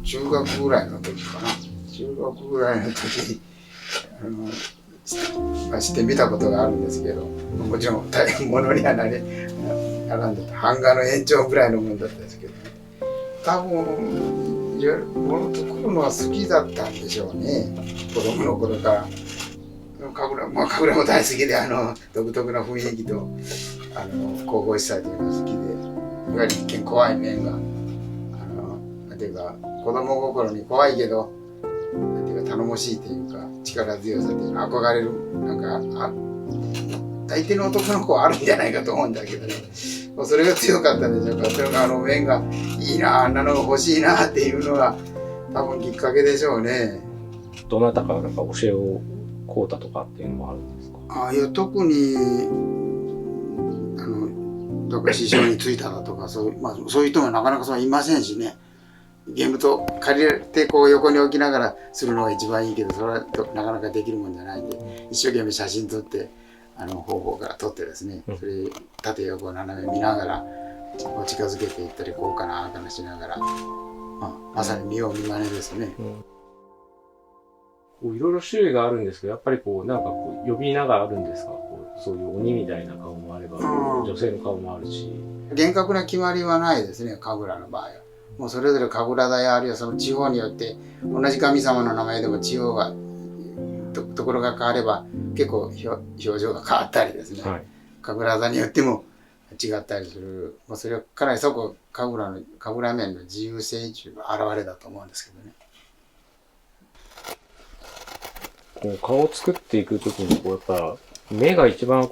中学ぐらいの時かな。中学ぐらいの時してみたことがあるんですけど、もちろん大変ものには並んでた版画の延長ぐらいのものだったんですけどね。多分いろいろもの作るのは好きだったんでしょうね、子供の頃から。神楽も大好きで、独特な雰囲気と神々しさというのが好きで、やはり一見怖い面がなんていうか子供心に怖いけどなんていうか頼もしいというか力強さというか憧れるなんか大抵の男の子はあるんじゃないかと思うんだけどね。それが強かったんでしょうか。それが面がいいな、あんなのが欲しいなっていうのが多分きっかけでしょうね。どなたかなんか教えを請うたとかっていうのもあるんですか？いや特にどっか師匠についただとかそういう人もなかなかいませんしね。ゲームと借りてこう横に置きながらするのが一番いいけど、それはなかなかできるもんじゃないんで、一生懸命写真撮って方々から撮ってですね、それ縦横斜め見ながら近づけていったりこうかなああかなしながら、まさに見よう見まねですね。いろいろ種類があるんですけど、やっぱりなんか呼び名があるんですか？そういう鬼みたいな顔もあれば、女性の顔もあるし。厳格な決まりはないですね、神楽の場合は。もうそれぞれ神楽台あるいはその地方によって同じ神様の名前でも地方がところが変われば結構表情が変わったりですね、神楽座によっても違ったりする、それはかなりそこ神楽面の自由性というの表れだと思うんですけどね。顔を作っていくときにやっぱ目が一番難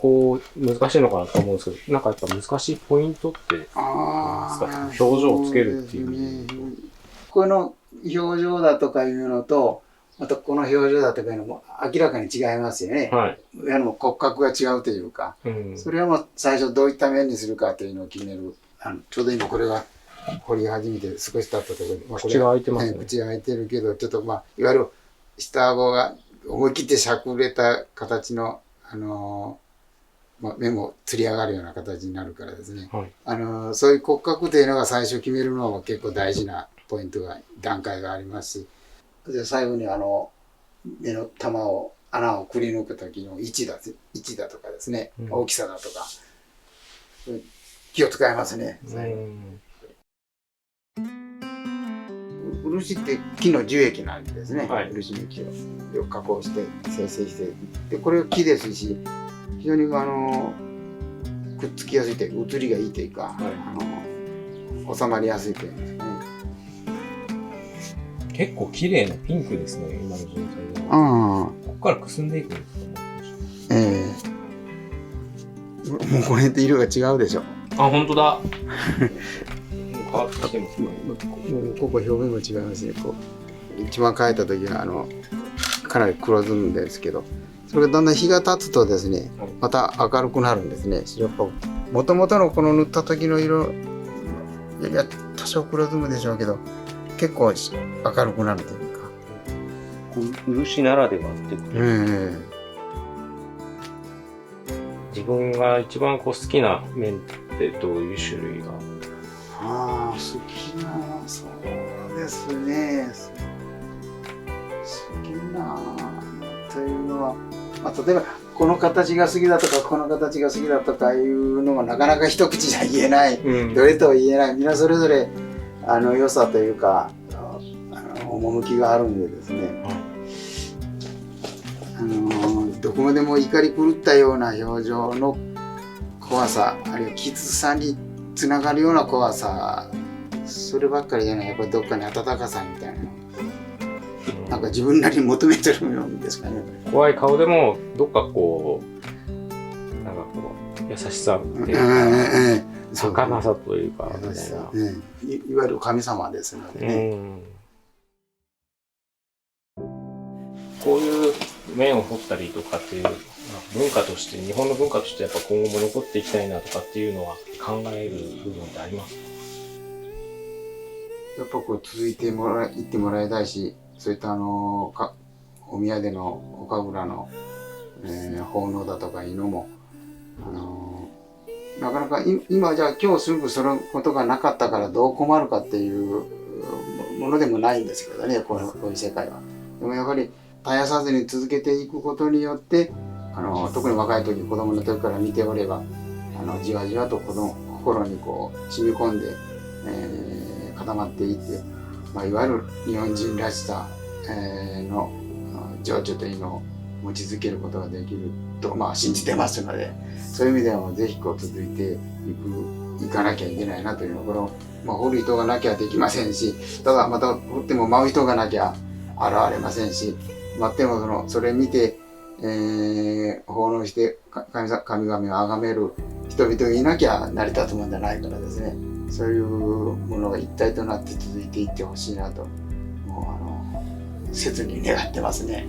しいのかなと思うんですけど、なんかやっぱ難しいポイントってなんですか？表情をつけるっていう。この表情だとかいうのと、またこの表情だとかいうのも明らかに違いますよね。骨格が違うというか、それはもう最初どういった面にするかというのを決める。ちょうど今これが彫り始めて少し経ったところで、口が開いてますね。口が開いてるけど、ちょっといわゆる下顎が思い切ってしゃくれた形の目もつり上がるような形になるからですね、そういう骨格というのが最初決めるのも結構大事なポイント段階がありますし、で最後に目の穴をくり抜く時の位置だとかですね、大きさだとか気を使いますね。漆って木の樹液なんですね、漆の木を加工して生成して、でこれが木ですし、非常にくっつきやすいというか、写りがいいというか、収まりやすいというんですかね。結構綺麗なピンクですね、今の状態では。ここからくすんでいくんですか？もうこれって色が違うでしょ。本当だ。変わってきてますね。ここ表面も違いますね。一番描いた時はかなり黒ずんでるんですけど、それがだんだん日が経つとですね、また明るくなるんですね。やっぱもともとのこの塗った時の色、いや多少黒ずむでしょうけど、結構明るくなるというか。漆ならではってことですね。自分が一番好きな面ってどういう種類が？好きな、そうですね。好きなというのは、例えばこの形が好きだとかこの形が好きだとかいうのがなかなか一口じゃ言えない、どれとは言えない、みんなそれぞれ良さというか趣があるんでですね、どこまでも怒り狂ったような表情の怖さ、あるいはきつさにつながるような怖さ、そればっかりじゃない、やっぱりどっかに温かさみたいな、なんか自分なりに求めてるんですかね。怖い顔でもどっかなんか優しさっていうか、儚さというかみたいな、いわゆる神様ですのでね。こういう面を彫ったりとかっていう文化として、日本の文化としてやっぱ今後も残っていきたいなとかっていうのは考える部分ってありますか？やっぱ続いていってもらいたいし、そういったお宮でのお神楽の、奉納だとかいうのもなかなか今じゃあ今日すぐそのことがなかったからどう困るかっていうものでもないんですけどね、こういう世界は。でもやはり絶やさずに続けていくことによって特に若い時子供の時から見ておればじわじわと心にこう染み込んで、固まっていって、いわゆる日本人らしさ、の情緒というのを持ち続けることができると、信じてますので、そういう意味ではぜひ続いていかなきゃいけないなというのを、掘る人がなきゃできませんし、ただまた掘っても舞う人がなきゃ現れませんし、待ってもそれ見て、奉納して神々を崇める人々がいなきゃ成り立つもんじゃないからですね、そういうものが一体となって続いていってほしいなと、もう切に願ってますね。